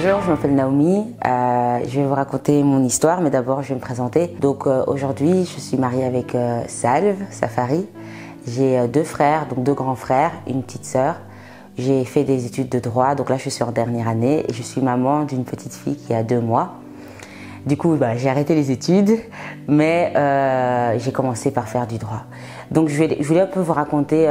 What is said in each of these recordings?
Bonjour, je m'appelle Naomi. Je vais vous raconter mon histoire, mais d'abord je vais me présenter. Donc aujourd'hui, je suis mariée avec Salve Safari. J'ai deux frères, donc deux grands frères, une petite sœur. J'ai fait des études de droit, donc là je suis en dernière année et je suis maman d'une petite fille qui a 2 mois. Du coup, j'ai arrêté les études, mais j'ai commencé par faire du droit. Donc je voulais un peu vous raconter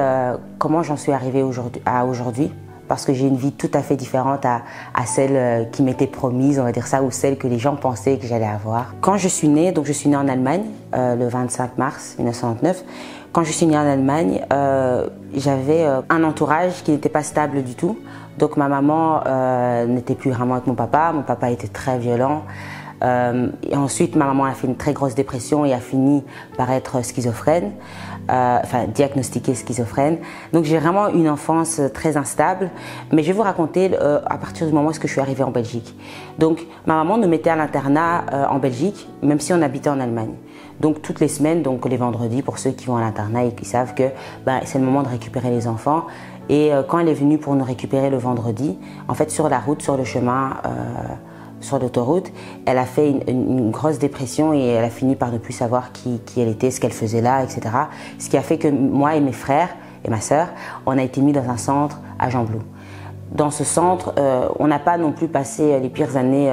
comment j'en suis arrivée aujourd'hui, parce que j'ai une vie tout à fait différente à celle qui m'était promise, on va dire ça, ou celle que les gens pensaient que j'allais avoir. Quand je suis née, donc je suis née en Allemagne le 25 mars 1999. Quand je suis née en Allemagne, j'avais un entourage qui n'était pas stable du tout. Donc ma maman n'était plus vraiment avec mon papa était très violent. Et ensuite, ma maman a fait une très grosse dépression et a fini par être schizophrène, enfin diagnostiquée schizophrène. Donc j'ai vraiment une enfance très instable. Mais je vais vous raconter à partir du moment où je suis arrivée en Belgique. Donc ma maman nous mettait à l'internat en Belgique, même si on habitait en Allemagne. Donc toutes les semaines, donc les vendredis, pour ceux qui vont à l'internat et qui savent que c'est le moment de récupérer les enfants. Et quand elle est venue pour nous récupérer le vendredi, en fait sur la route, sur le chemin, sur l'autoroute, elle a fait une grosse dépression et elle a fini par ne plus savoir qui elle était, ce qu'elle faisait là, etc. Ce qui a fait que moi et mes frères et ma sœur, on a été mis dans un centre à Gembloux. Dans ce centre, on n'a pas non plus passé les pires années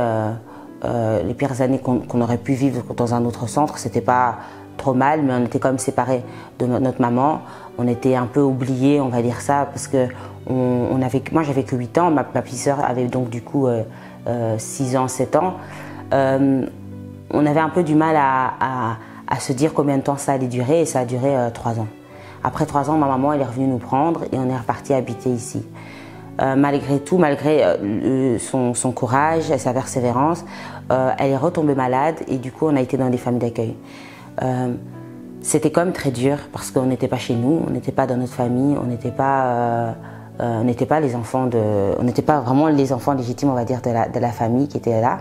qu'on aurait pu vivre dans un autre centre. C'était pas trop mal, mais on était quand même séparés de notre maman. On était un peu oubliés, on va dire ça, parce que moi j'avais que 8 ans, ma petite sœur avait donc du coup 6 ans, 7 ans. On avait un peu du mal à se dire combien de temps ça allait durer, et ça a duré 3 ans. Après 3 ans, ma maman elle est revenue nous prendre et on est reparti habiter ici. Malgré tout, malgré son courage et sa persévérance, elle est retombée malade et du coup on a été dans des familles d'accueil. C'était quand même très dur parce qu'on n'était pas chez nous, on n'était pas dans notre famille, on n'était pas vraiment les enfants légitimes, on va dire, de la famille qui était là.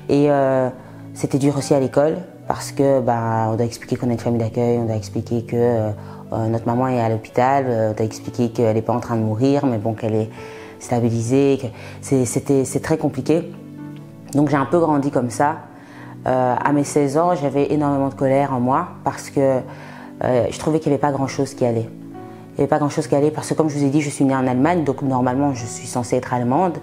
Et c'était dur aussi à l'école parce que on doit expliquer qu'on est une famille d'accueil, on doit expliquer que notre maman est à l'hôpital, on doit expliquer qu'elle n'est pas en train de mourir, mais bon, qu'elle est stabilisée. C'est très compliqué. Donc j'ai un peu grandi comme ça. À mes 16 ans, j'avais énormément de colère en moi parce que je trouvais qu'il n'y avait pas grand-chose qui allait. Il n'y avait pas grand-chose qui allait parce que, comme je vous ai dit, je suis née en Allemagne, donc normalement je suis censée être allemande.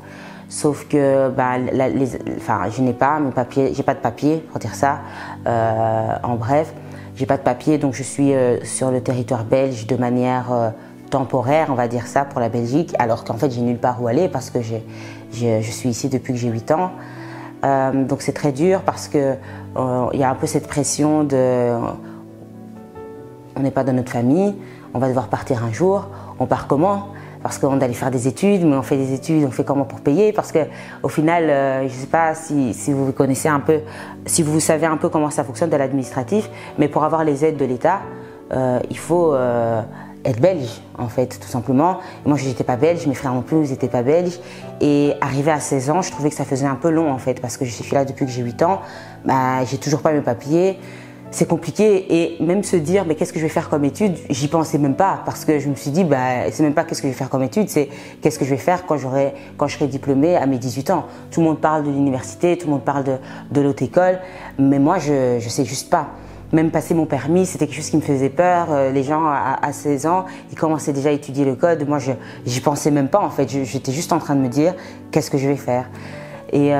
Sauf que je n'ai pas mes papiers, j'ai pas de papiers pour dire ça. En bref, j'ai pas de papiers, donc je suis sur le territoire belge de manière temporaire, on va dire ça, pour la Belgique, alors qu'en fait j'ai nulle part où aller parce que je suis ici depuis que j'ai 8 ans. Donc c'est très dur parce que il y a un peu cette pression de on n'est pas dans notre famille, on va devoir partir un jour, on part comment? Parce qu'on allait faire des études, mais on fait des études, on fait comment pour payer? Parce que au final, je ne sais pas si vous connaissez un peu, si vous savez un peu comment ça fonctionne de l'administratif, mais pour avoir les aides de l'État, il faut être belge en fait, tout simplement. Et moi je n'étais pas belge, mes frères non plus, ils n'étaient pas belges. Et arrivé à 16 ans, je trouvais que ça faisait un peu long en fait, parce que je suis là depuis que j'ai 8 ans, j'ai toujours pas mes papiers. C'est compliqué et même se dire mais qu'est-ce que je vais faire comme étude, j'y pensais même pas parce que je me suis dit c'est même pas qu'est-ce que je vais faire comme étude, c'est qu'est-ce que je vais faire quand je serai diplômée à mes 18 ans. Tout le monde parle de l'université, tout le monde parle de l'autre école, mais moi je sais juste pas. Même passer mon permis, c'était quelque chose qui me faisait peur. Les gens à 16 ans, ils commençaient déjà à étudier le code. Moi, j'y pensais même pas en fait. J'étais juste en train de me dire qu'est-ce que je vais faire. Et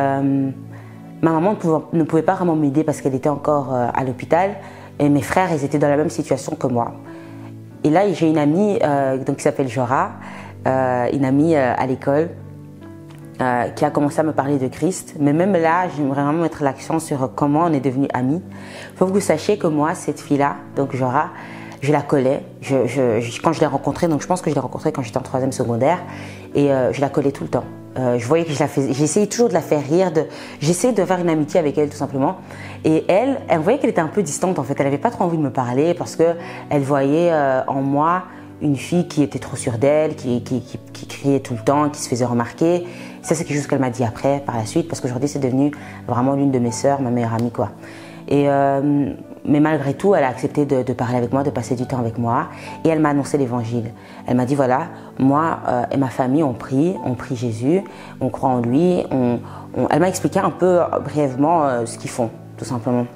ma maman ne pouvait pas vraiment m'aider parce qu'elle était encore à l'hôpital. Et mes frères, ils étaient dans la même situation que moi. Et là, j'ai une amie qui s'appelle Jora, une amie à l'école, qui a commencé à me parler de Christ. Mais même là, j'aimerais vraiment mettre l'accent sur comment on est devenus amis. Il faut que vous sachiez que moi, cette fille-là, donc Jora, je la collais. Quand je l'ai rencontrée, donc je pense que je l'ai rencontrée quand j'étais en 3e secondaire, et je la collais tout le temps. Je voyais que j'essayais toujours de la faire rire, j'essayais de faire une amitié avec elle tout simplement. Et elle voyait qu'elle était un peu distante en fait, elle n'avait pas trop envie de me parler parce qu'elle voyait en moi une fille qui était trop sûre d'elle, qui criait tout le temps, qui se faisait remarquer. Ça c'est quelque chose qu'elle m'a dit après, par la suite, parce qu'aujourd'hui c'est devenu vraiment l'une de mes sœurs, ma meilleure amie quoi. Mais malgré tout, elle a accepté de parler avec moi, de passer du temps avec moi. Et elle m'a annoncé l'évangile. Elle m'a dit, voilà, moi et ma famille, on prie Jésus, on croit en lui. Elle m'a expliqué un peu brièvement ce qu'ils font, tout simplement.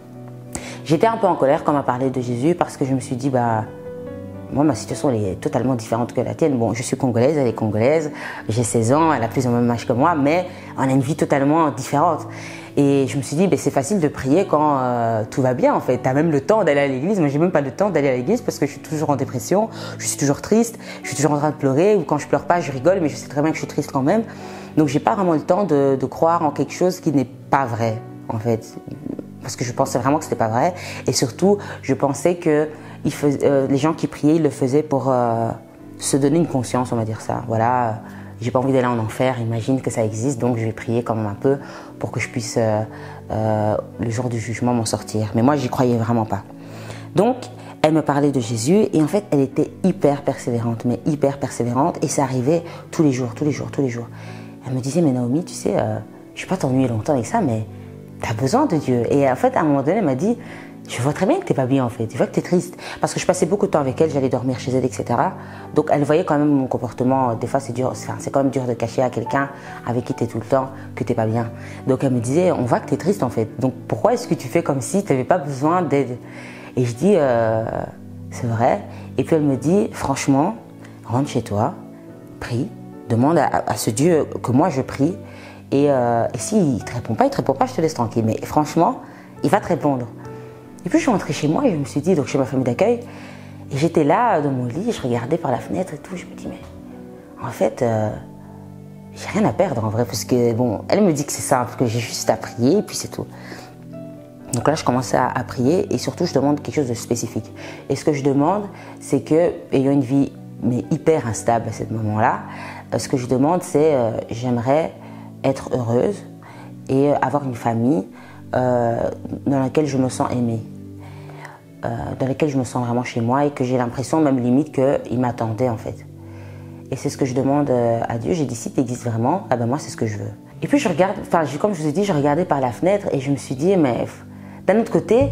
J'étais un peu en colère quand on m'a parlé de Jésus parce que je me suis dit, moi, ma situation elle est totalement différente que la tienne. Bon, je suis congolaise, elle est congolaise, j'ai 16 ans, elle a plus ou moins le même âge que moi, mais on a une vie totalement différente. Et je me suis dit, c'est facile de prier quand tout va bien en fait. Tu as même le temps d'aller à l'église. Moi, j'ai même pas le temps d'aller à l'église parce que je suis toujours en dépression, je suis toujours triste, je suis toujours en train de pleurer, ou quand je pleure pas, je rigole, mais je sais très bien que je suis triste quand même. Donc, j'ai pas vraiment le temps de croire en quelque chose qui n'est pas vrai en fait. Parce que je pensais vraiment que c'était pas vrai. Et surtout, je pensais que les gens qui priaient, ils le faisaient pour se donner une conscience, on va dire ça. Voilà, j'ai pas envie d'aller en enfer, imagine que ça existe, donc je vais prier quand même un peu pour que je puisse, le jour du jugement, m'en sortir. Mais moi, j'y croyais vraiment pas. Donc, elle me parlait de Jésus et en fait, elle était hyper persévérante, mais hyper persévérante. Et ça arrivait tous les jours. Elle me disait, mais Naomi, tu sais, je vais pas t'ennuyer longtemps avec ça, mais tu as besoin de Dieu. Et en fait, à un moment donné, elle m'a dit, je vois très bien que tu n'es pas bien en fait, je vois que tu es triste. Parce que je passais beaucoup de temps avec elle, j'allais dormir chez elle, etc. Donc elle voyait quand même mon comportement. Des fois, c'est dur, c'est quand même dur de cacher à quelqu'un avec qui tu es tout le temps que tu n'es pas bien. Donc elle me disait, on voit que tu es triste en fait. Donc pourquoi est-ce que tu fais comme si tu n'avais pas besoin d'aide? Et je dis, c'est vrai. Et puis elle me dit, franchement, rentre chez toi, prie, demande à ce Dieu que moi je prie. Et s'il ne te répond pas, je te laisse tranquille. Mais franchement, il va te répondre. Et puis je suis rentrée chez moi et je me suis dit, donc chez ma famille d'accueil, et j'étais là dans mon lit, je regardais par la fenêtre et tout, je me dis, mais en fait, j'ai rien à perdre en vrai, parce que bon, elle me dit que c'est simple, que j'ai juste à prier et puis c'est tout. Donc là, je commençais à prier et surtout, je demande quelque chose de spécifique. Et ce que je demande, c'est que, ayant une vie mais hyper instable à ce moment-là, ce que je demande, c'est j'aimerais être heureuse et avoir une famille dans laquelle je me sens aimée, dans laquelle je me sens vraiment chez moi et que j'ai l'impression, même limite, qu'il m'attendait en fait. Et c'est ce que je demande à Dieu. J'ai dit, si tu existes vraiment, moi c'est ce que je veux. Et puis je regarde, comme je vous ai dit, je regardais par la fenêtre et je me suis dit, mais d'un autre côté,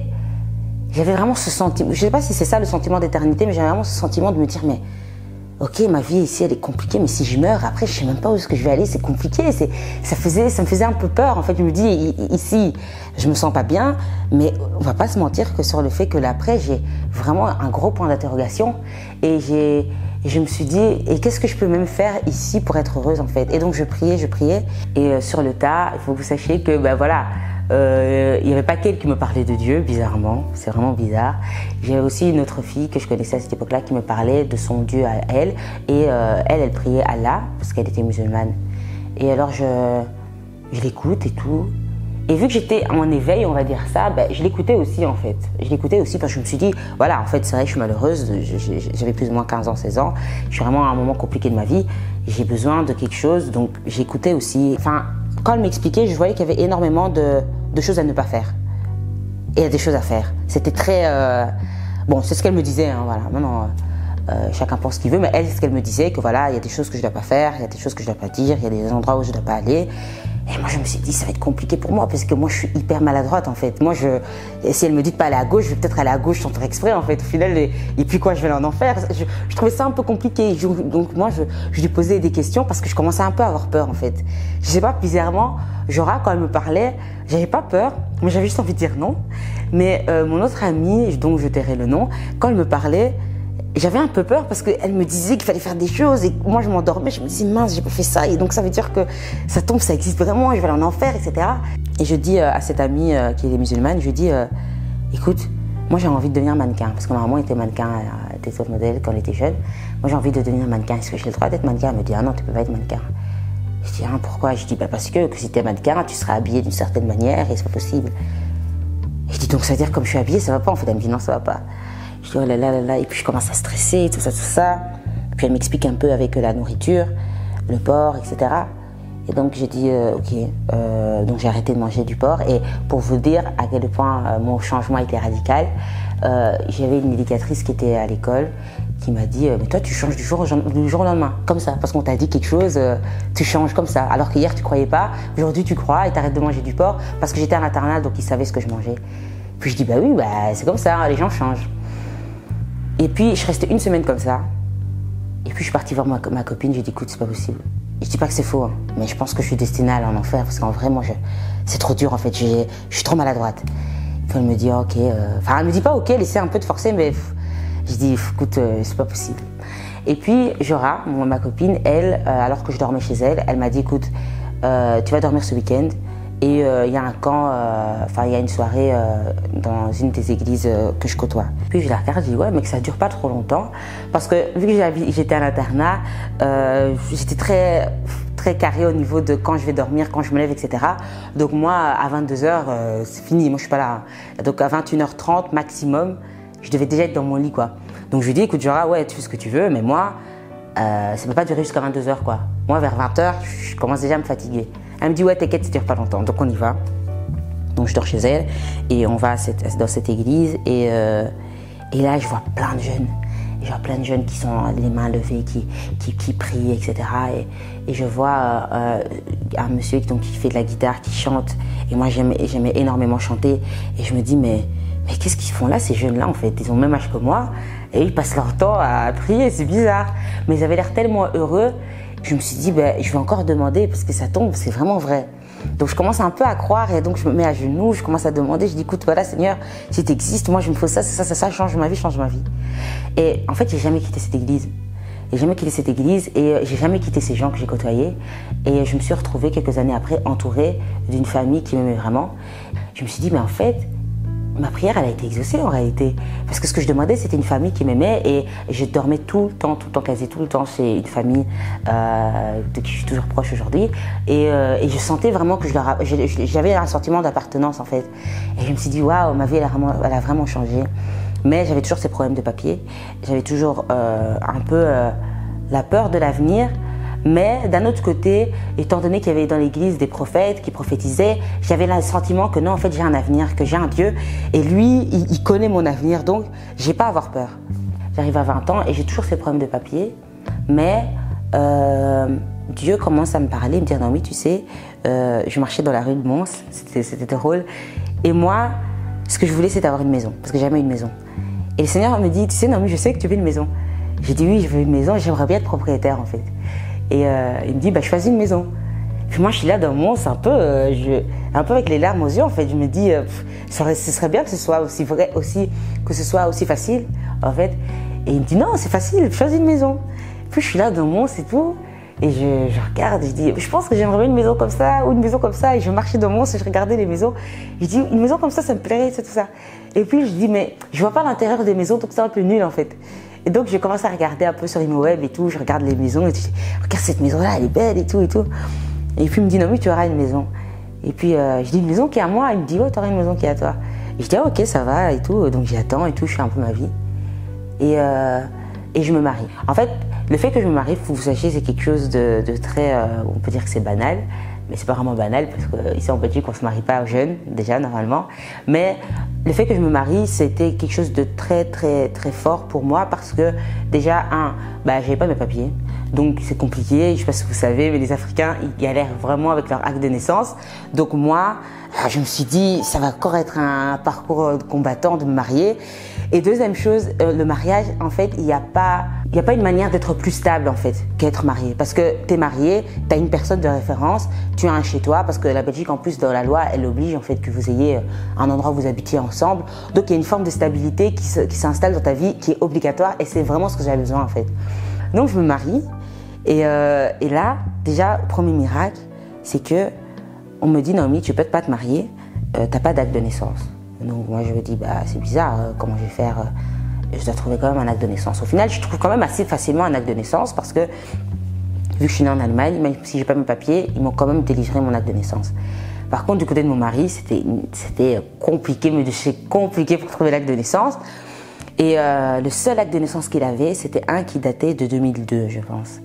j'avais vraiment ce sentiment, je ne sais pas si c'est ça le sentiment d'éternité, mais j'avais vraiment ce sentiment de me dire, mais ok, ma vie ici, elle est compliquée, mais si je meurs, après, je ne sais même pas où est-ce que je vais aller, c'est compliqué. Ça me faisait un peu peur. En fait, je me dis, ici, je me sens pas bien, mais on va pas se mentir que sur le fait que l'après, j'ai vraiment un gros point d'interrogation. Et je me suis dit, et qu'est-ce que je peux même faire ici pour être heureuse, en fait? Et donc, je priais. Et sur le tas, il faut que vous sachiez que, voilà, il n'y avait pas qu'elle qui me parlait de Dieu, bizarrement, c'est vraiment bizarre. J'avais aussi une autre fille que je connaissais à cette époque-là qui me parlait de son Dieu à elle. Et elle priait Allah parce qu'elle était musulmane. Et alors je l'écoute et tout. Et vu que j'étais en éveil, on va dire ça, je l'écoutais aussi en fait. Je l'écoutais aussi parce que je me suis dit, voilà, en fait c'est vrai que je suis malheureuse, j'avais plus ou moins 15 ans, 16 ans. Je suis vraiment à un moment compliqué de ma vie. J'ai besoin de quelque chose, donc j'écoutais aussi. Enfin, quand elle m'expliquait, je voyais qu'il y avait énormément de choses à ne pas faire. Et il y a des choses à faire. C'était très... Bon, c'est ce qu'elle me disait, hein, voilà. Maintenant, chacun pense ce qu'il veut, mais elle, c'est ce qu'elle me disait, que voilà, il y a des choses que je ne dois pas faire, il y a des choses que je ne dois pas dire, il y a des endroits où je ne dois pas aller. Et moi, je me suis dit, ça va être compliqué pour moi, parce que moi, je suis hyper maladroite, en fait. Moi, si elle me dit de pas aller à gauche, je vais peut-être aller à gauche sans faire exprès, en fait. Au final, et puis quoi, je vais aller en enfer. Je trouvais ça un peu compliqué. Donc moi, je lui posais des questions parce que je commençais un peu à avoir peur, en fait. Je sais pas, bizarrement, Jora, quand elle me parlait, j'avais pas peur, mais j'avais juste envie de dire non. Mais mon autre amie, dont je tairai le nom, quand elle me parlait, j'avais un peu peur parce qu'elle me disait qu'il fallait faire des choses et moi je m'endormais, je me disais mince, j'ai pas fait ça et donc ça veut dire que ça tombe, ça existe vraiment, je vais aller en enfer, etc. Et je dis à cette amie qui est musulmane, je dis écoute, moi j'ai envie de devenir mannequin parce que ma maman était mannequin, elle était top modèle quand elle était jeune. Moi j'ai envie de devenir mannequin, est-ce que j'ai le droit d'être mannequin? Elle me dit ah non, tu peux pas être mannequin. Je dis pourquoi? Je dis parce que si tu es mannequin, tu seras habillée d'une certaine manière et c'est pas possible. Et je dis donc ça veut dire comme je suis habillée, ça va pas en fait? Elle me dit non, ça va pas. Je dis oh là là là là, et puis je commence à stresser, tout ça. Puis elle m'explique un peu avec la nourriture, le porc, etc. Et donc j'ai dit ok, donc j'ai arrêté de manger du porc. Et pour vous dire à quel point mon changement était radical, j'avais une éducatrice qui était à l'école qui m'a dit mais toi tu changes du jour au lendemain, comme ça, parce qu'on t'a dit quelque chose, tu changes comme ça. Alors qu'hier tu croyais pas, aujourd'hui tu crois et t'arrêtes de manger du porc parce que j'étais à l'internat donc ils savaient ce que je mangeais. Puis je dis, bah oui, bah, c'est comme ça, les gens changent. Et puis, je restais une semaine comme ça. Et puis, je suis partie voir ma copine, j'ai dit, écoute, c'est pas possible. Je dis pas que c'est faux, hein, mais je pense que je suis destinée à aller en enfer, parce qu'en vrai, moi, c'est trop dur, en fait, je suis trop maladroite. Puis elle me dit, ok, enfin, elle me dit pas, ok, laissez un peu de forcer, mais je dis, écoute, c'est pas possible. Et puis, Jora, ma copine, elle, alors que je dormais chez elle, elle m'a dit, écoute, tu vas dormir ce week-end, et il y a un camp, enfin, il y a une soirée dans une des églises que je côtoie. Puis je la regarde, je dis, ouais, mais que ça dure pas trop longtemps, parce que vu que j'étais à l'internat, j'étais très carré au niveau de quand je vais dormir, quand je me lève, etc. Donc moi, à 22h, c'est fini, moi je suis pas là. Donc à 21h30 maximum, je devais déjà être dans mon lit, quoi. Donc je lui dis, écoute, Jora, ouais, tu fais ce que tu veux, mais moi, ça peut pas durer jusqu'à 22h, quoi. Moi, vers 20h, je commence déjà à me fatiguer. Elle me dit, ouais, t'inquiète, ça dure pas longtemps. Donc on y va. Donc je dors chez elle et on va dans cette église et là, je vois plein de jeunes. Je vois plein de jeunes qui sont les mains levées, qui prient, etc. Et je vois un monsieur qui fait de la guitare, qui chante. Et moi, j'aimais énormément chanter. Et je me dis, mais qu'est-ce qu'ils font là, ces jeunes-là, en fait? Ils ont le même âge que moi. Et ils passent leur temps à prier, c'est bizarre. Mais ils avaient l'air tellement heureux. Je me suis dit, je vais encore demander, parce que ça tombe, c'est vraiment vrai. Donc je commence un peu à croire et donc je me mets à genoux, je commence à demander, je dis écoute voilà Seigneur, si tu existes, moi je me fais ça, change ma vie. Et en fait j'ai jamais quitté cette église. J'ai jamais quitté cette église et j'ai jamais quitté ces gens que j'ai côtoyés. Et je me suis retrouvée quelques années après entourée d'une famille qui m'aimait vraiment. Je me suis dit mais en fait, ma prière elle a été exaucée en réalité. Parce que ce que je demandais c'était une famille qui m'aimait et je dormais tout le temps, quasi tout le temps chez une famille de qui je suis toujours proche aujourd'hui. Et je sentais vraiment que j'avais un sentiment d'appartenance en fait. Et je me suis dit waouh, ma vie elle a vraiment changé. Mais j'avais toujours ces problèmes de papier. J'avais toujours un peu la peur de l'avenir. Mais d'un autre côté, étant donné qu'il y avait dans l'église des prophètes qui prophétisaient, j'avais le sentiment que non, en fait, j'ai un avenir, que j'ai un Dieu. Et lui, il connaît mon avenir, donc j'ai pas à avoir peur. J'arrive à 20 ans et j'ai toujours ces problèmes de papier. Mais Dieu commence à me parler, me dire, non, oui, tu sais, je marchais dans la rue de Mons, c'était drôle. Et moi, ce que je voulais, c'est avoir une maison, parce que j'ai jamais eu une maison. Et le Seigneur me dit, tu sais, Naomi, je sais que tu veux une maison. J'ai dit, oui, je veux une maison et j'aimerais bien être propriétaire, en fait. Et il me dit, choisis une maison. Puis moi, je suis là dans mon, un peu avec les larmes aux yeux, en fait. Je me dis, ce serait bien que ce soit aussi vrai, que ce soit aussi facile, en fait. Et il me dit, non, c'est facile, choisis une maison. Puis je suis là dans mon, c'est tout. Et je regarde, je dis, je pense que j'aimerais bien une maison comme ça, ou une maison comme ça. Et je marchais dans mon, et je regardais les maisons. Je dis, une maison comme ça me plairait, c'est tout ça. Et puis je dis, mais je vois pas l'intérieur des maisons, donc c'est un peu nul, en fait. Et donc, je commence à regarder un peu sur ImoWeb et tout. Je regarde les maisons et je dis, regarde cette maison-là, elle est belle et tout et tout. Et puis, il me dit, non, mais tu auras une maison. Et puis, je dis, une maison qui est à moi. Il me dit, ouais, tu auras une maison qui est à toi. Et je dis, ah, ok, ça va et tout. Donc, j'attends et tout. Je fais un peu ma vie. Et je me marie. En fait, le fait que je me marie, il faut que vous sachiez, c'est quelque chose de très, on peut dire que c'est banal. Mais c'est pas vraiment banal parce qu'ici en Belgique, on se marie pas jeunes, déjà, normalement. Mais le fait que je me marie, c'était quelque chose de très, très, très fort pour moi parce que déjà, j'avais pas mes papiers. Donc, c'est compliqué. Je sais pas si vous savez, mais les Africains, ils galèrent vraiment avec leur acte de naissance. Donc, moi, je me suis dit, ça va encore être un parcours combattant de me marier. Et deuxième chose, le mariage, en fait, il n'y a pas une manière d'être plus stable, en fait, qu'être marié. Parce que tu es marié, tu as une personne de référence, tu as un chez toi, parce que la Belgique, en plus, dans la loi, elle oblige, en fait, que vous ayez un endroit où vous habitiez ensemble. Donc, il y a une forme de stabilité qui s'installe dans ta vie, qui est obligatoire, et c'est vraiment ce que j'avais besoin, en fait. Donc, je me marie, et là, déjà, premier miracle, c'est que on me dit, Naomi, tu peux pas te marier, t'as pas d'acte de naissance. Donc moi je me dis, c'est bizarre, comment je vais faire, je dois trouver quand même un acte de naissance. Au final, je trouve quand même assez facilement un acte de naissance parce que, vu que je suis née en Allemagne, même si j'ai pas mes papiers, ils m'ont quand même délivré mon acte de naissance. Par contre, du côté de mon mari, c'était compliqué, mais c'est compliqué pour trouver l'acte de naissance. Et le seul acte de naissance qu'il avait, c'était un qui datait de 2002, je pense.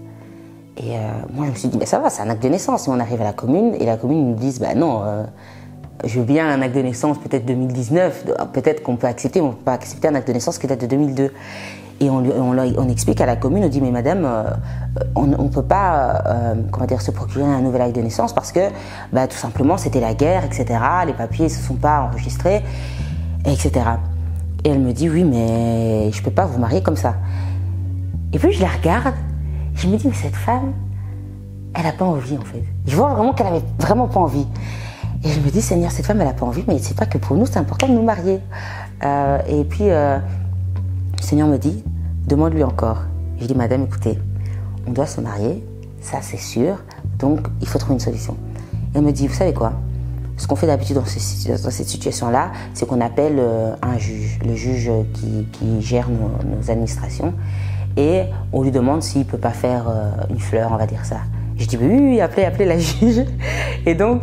Et moi je me suis dit, ça va, c'est un acte de naissance. Et on arrive à la commune, et la commune nous dit, non, je veux bien un acte de naissance peut-être 2019, peut-être qu'on peut accepter, mais on ne peut pas accepter un acte de naissance qui date de 2002. Et on explique à la commune, on dit, mais madame, on ne peut pas se procurer un nouvel acte de naissance parce que tout simplement c'était la guerre, etc. Les papiers ne se sont pas enregistrés. etc. Et elle me dit, oui, mais je ne peux pas vous marier comme ça. Et puis je la regarde, je me dis, mais cette femme, elle n'a pas envie en fait. Je vois vraiment qu'elle n'avait vraiment pas envie. Et je me dis, Seigneur, cette femme, elle n'a pas envie, mais c'est pas que pour nous, c'est important de nous marier. Et puis, le Seigneur me dit, demande-lui encore. Je dis, madame, écoutez, on doit se marier, ça c'est sûr, donc il faut trouver une solution. Elle me dit, vous savez quoi? Ce qu'on fait d'habitude dans cette situation-là, c'est qu'on appelle un juge, le juge qui gère nos administrations, et on lui demande s'il ne peut pas faire une fleur, on va dire ça. Je dis, oui, appelez la juge. Et donc,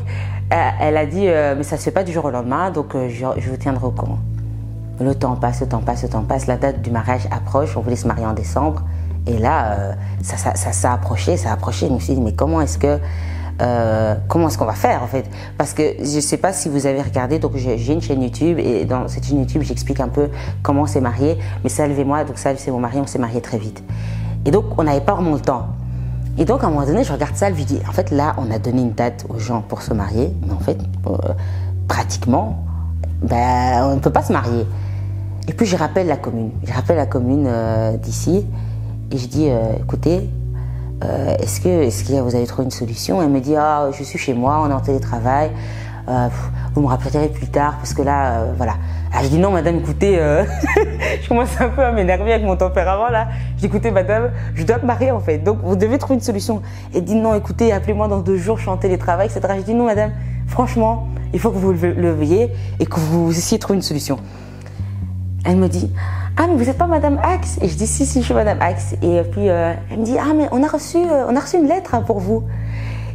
elle a dit, mais ça ne se fait pas du jour au lendemain, donc je vous tiendrai au courant. Le temps passe, la date du mariage approche, on voulait se marier en décembre. Et là, ça a approché. Je me suis dit, mais comment est-ce qu'on va faire en fait? Parce que je ne sais pas si vous avez regardé, donc j'ai une chaîne YouTube et dans cette chaîne YouTube, j'explique un peu comment on s'est marié. Mais Salve et moi, donc Salve c'est mon mari, on s'est marié très vite. Et donc, on n'avait pas vraiment le temps. Et donc, à un moment donné, je regarde Salve, je dis, en fait, là, on a donné une date aux gens pour se marier, mais en fait, pratiquement, on ne peut pas se marier. Et puis, je rappelle la commune d'ici, et je dis, écoutez, est-ce que vous avez trouvé une solution? Elle me dit, ah, je suis chez moi, on est en télétravail, vous me rappellerez plus tard, parce que là, voilà. Ah, je dis, non, madame, écoutez, je commence un peu à m'énerver avec mon tempérament, là. Je dis, écoutez, madame, je dois me marier, en fait, donc vous devez trouver une solution. Elle dit, non, écoutez, appelez-moi dans 2 jours, je suis en télétravail, etc. Je dis, non, madame, franchement, il faut que vous le leviez et que vous essayez de trouver une solution. Elle me dit, ah, mais vous n'êtes pas madame Axe? Et je dis, si, je suis madame Axe. Et puis, elle me dit, ah, mais on a reçu une lettre pour vous.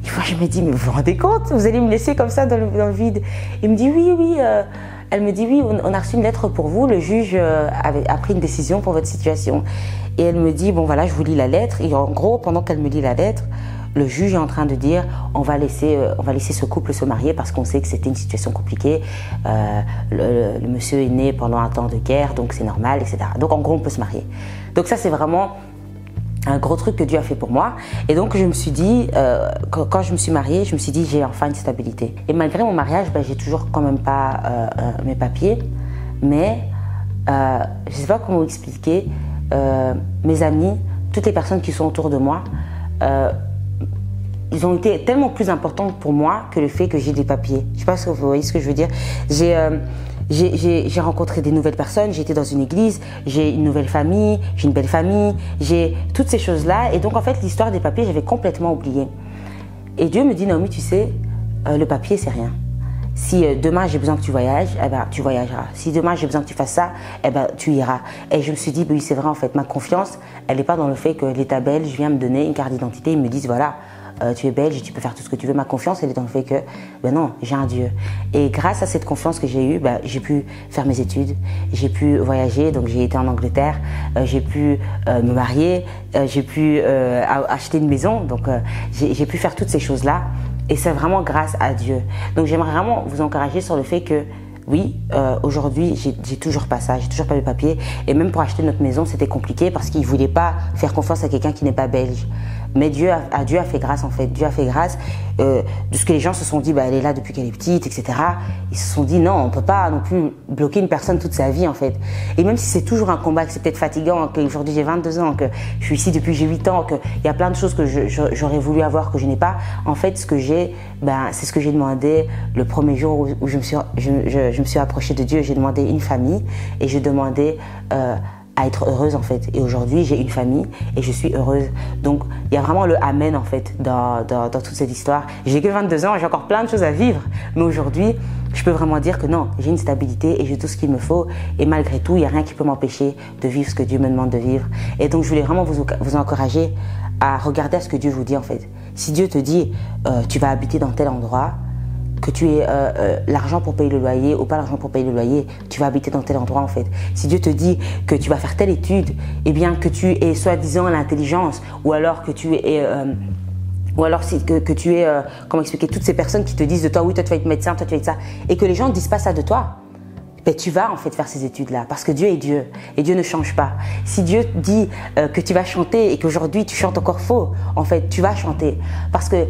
Et moi, je me dis, mais vous vous rendez compte? Vous allez me laisser comme ça dans le vide? Il me dit, oui. Elle me dit, oui, on a reçu une lettre pour vous. Le juge a pris une décision pour votre situation. Et elle me dit, bon, voilà, je vous lis la lettre. Et en gros, pendant qu'elle me lit la lettre, le juge est en train de dire, on va laisser ce couple se marier parce qu'on sait que c'était une situation compliquée. Le monsieur est né pendant un temps de guerre, donc c'est normal, etc. Donc, en gros, on peut se marier. Donc, ça, c'est vraiment un gros truc que Dieu a fait pour moi. Et donc, je me suis dit, quand je me suis mariée, je me suis dit, j'ai enfin une stabilité. Et malgré mon mariage, j'ai toujours quand même pas mes papiers. Mais, je ne sais pas comment expliquer, mes amis, toutes les personnes qui sont autour de moi, ils ont été tellement plus importants pour moi que le fait que j'ai des papiers. Je ne sais pas si vous voyez ce que je veux dire. J'ai rencontré des nouvelles personnes, j'ai été dans une église, j'ai une nouvelle famille, j'ai une belle famille, j'ai toutes ces choses-là. Et donc, en fait, l'histoire des papiers, j'avais complètement oublié. Et Dieu me dit, Naomi, tu sais, le papier, c'est rien. Si demain, j'ai besoin que tu voyages, tu voyageras. Si demain, j'ai besoin que tu fasses ça, tu iras. Et je me suis dit, oui, c'est vrai, en fait, ma confiance, elle n'est pas dans le fait que l'État belge vient me donner une carte d'identité. Ils me disent, voilà, tu es belge, tu peux faire tout ce que tu veux. Ma confiance, elle est dans le fait que, non, j'ai un Dieu. Et grâce à cette confiance que j'ai eue, j'ai pu faire mes études, j'ai pu voyager, donc j'ai été en Angleterre, j'ai pu me marier, j'ai pu acheter une maison, donc j'ai pu faire toutes ces choses-là. Et c'est vraiment grâce à Dieu. Donc j'aimerais vraiment vous encourager sur le fait que, oui, aujourd'hui, j'ai toujours pas ça, j'ai toujours pas le papier. Et même pour acheter notre maison, c'était compliqué parce qu'il voulait pas faire confiance à quelqu'un qui n'est pas belge. Mais Dieu a fait grâce, en fait. Dieu a fait grâce de ce que les gens se sont dit, elle est là depuis qu'elle est petite, etc. Ils se sont dit, non, on peut pas non plus bloquer une personne toute sa vie, en fait. Et même si c'est toujours un combat, que c'est peut-être fatigant, qu'aujourd'hui j'ai 22 ans, que je suis ici depuis que j'ai 8 ans, qu'il y a plein de choses que j'aurais voulu avoir que je n'ai pas, en fait, ce que j'ai, c'est ce que j'ai demandé le premier jour où je me suis approchée de Dieu. J'ai demandé une famille et j'ai demandé à être heureuse, en fait. Et aujourd'hui, j'ai une famille et je suis heureuse. Donc, il y a vraiment le amen, en fait, dans toute cette histoire. J'ai que 22 ans et j'ai encore plein de choses à vivre. Mais aujourd'hui, je peux vraiment dire que non, j'ai une stabilité et j'ai tout ce qu'il me faut. Et malgré tout, il n'y a rien qui peut m'empêcher de vivre ce que Dieu me demande de vivre. Et donc, je voulais vraiment vous encourager à regarder à ce que Dieu vous dit, en fait. Si Dieu te dit, tu vas habiter dans tel endroit, que tu aies l'argent pour payer le loyer ou pas l'argent pour payer le loyer, tu vas habiter dans tel endroit, en fait. Si Dieu te dit que tu vas faire telle étude, eh bien que tu aies soi-disant l'intelligence, ou alors que tu aies que tu aies, comment expliquer, toutes ces personnes qui te disent de toi, oui, toi tu vas être médecin, toi tu vas être ça, et que les gens ne disent pas ça de toi. ben, tu vas en fait faire ces études-là parce que Dieu est Dieu et Dieu ne change pas. Si Dieu dit que tu vas chanter et qu'aujourd'hui tu chantes encore faux, en fait, tu vas chanter parce que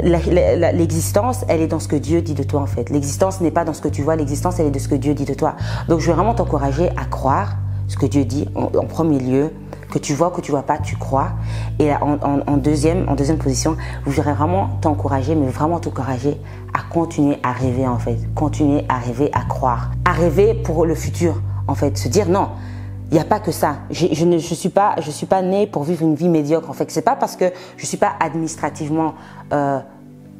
l'existence, elle est dans ce que Dieu dit de toi en fait. L'existence n'est pas dans ce que tu vois, l'existence, elle est de ce que Dieu dit de toi. Donc, je vais vraiment t'encourager à croire ce que Dieu dit en premier lieu, que tu vois pas, tu crois. Et en deuxième position, je voudrais vraiment t'encourager, mais vraiment t'encourager à continuer à rêver en fait, continuer à rêver, à croire, à rêver pour le futur en fait, se dire non. Il n'y a pas que ça. Je suis pas née pour vivre une vie médiocre en fait. C'est pas parce que je suis pas administrativement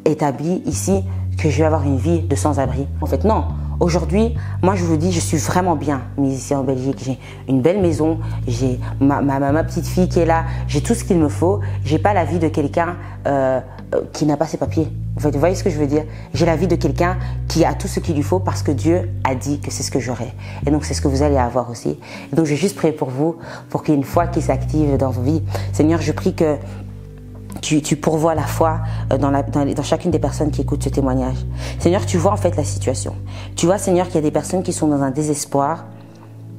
établie ici que je vais avoir une vie de sans-abri. En fait, non. Aujourd'hui, moi je vous dis, je suis vraiment bien, mais ici en Belgique, j'ai une belle maison, j'ai ma petite fille qui est là, j'ai tout ce qu'il me faut. J'ai pas la vie de quelqu'un qui n'a pas ses papiers. En fait, vous voyez ce que je veux dire? J'ai la vie de quelqu'un qui a tout ce qu'il lui faut parce que Dieu a dit que c'est ce que j'aurai. Et donc c'est ce que vous allez avoir aussi. Et donc je vais juste prier pour vous, pour qu'une foi qui s'active dans vos vies. Seigneur, je prie que tu pourvois la foi dans chacune des personnes qui écoutent ce témoignage. Seigneur, tu vois en fait la situation. Tu vois, Seigneur, qu'il y a des personnes qui sont dans un désespoir,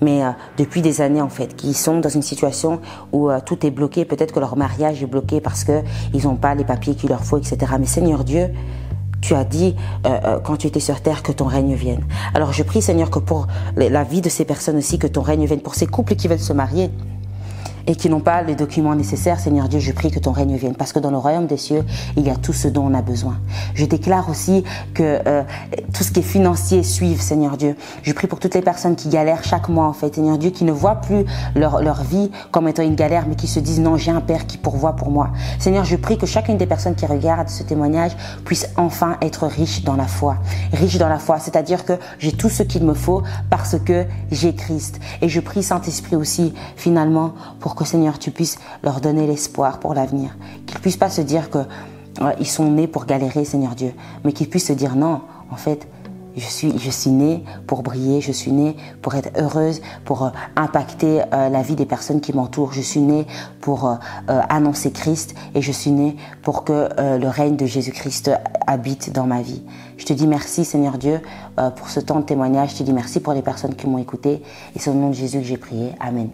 mais depuis des années en fait, qui sont dans une situation où tout est bloqué. Peut-être que leur mariage est bloqué parce qu'ils n'ont pas les papiers qu'il leur faut, etc. Mais Seigneur Dieu, tu as dit quand tu étais sur terre que ton règne vienne. Alors je prie, Seigneur, que pour la vie de ces personnes aussi, que ton règne vienne. Pour ces couples qui veulent se marier et qui n'ont pas les documents nécessaires, Seigneur Dieu, je prie que ton règne vienne, parce que dans le royaume des cieux, il y a tout ce dont on a besoin. Je déclare aussi que tout ce qui est financier suive, Seigneur Dieu. Je prie pour toutes les personnes qui galèrent chaque mois, en fait, Seigneur Dieu, qui ne voient plus leur vie comme étant une galère, mais qui se disent non, j'ai un Père qui pourvoit pour moi. Seigneur, je prie que chacune des personnes qui regardent ce témoignage puisse enfin être riche dans la foi. Riche dans la foi, c'est-à-dire que j'ai tout ce qu'il me faut parce que j'ai Christ. Et je prie, Saint-Esprit, aussi, finalement, pour que, Seigneur, tu puisses leur donner l'espoir pour l'avenir. Qu'ils ne puissent pas se dire qu'ils sont nés pour galérer, Seigneur Dieu, mais qu'ils puissent se dire non, en fait, je suis née pour briller, je suis née pour être heureuse, pour impacter la vie des personnes qui m'entourent. Je suis née pour annoncer Christ et je suis née pour que le règne de Jésus-Christ habite dans ma vie. Je te dis merci, Seigneur Dieu, pour ce temps de témoignage. Je te dis merci pour les personnes qui m'ont écouté et c'est au nom de Jésus que j'ai prié. Amen.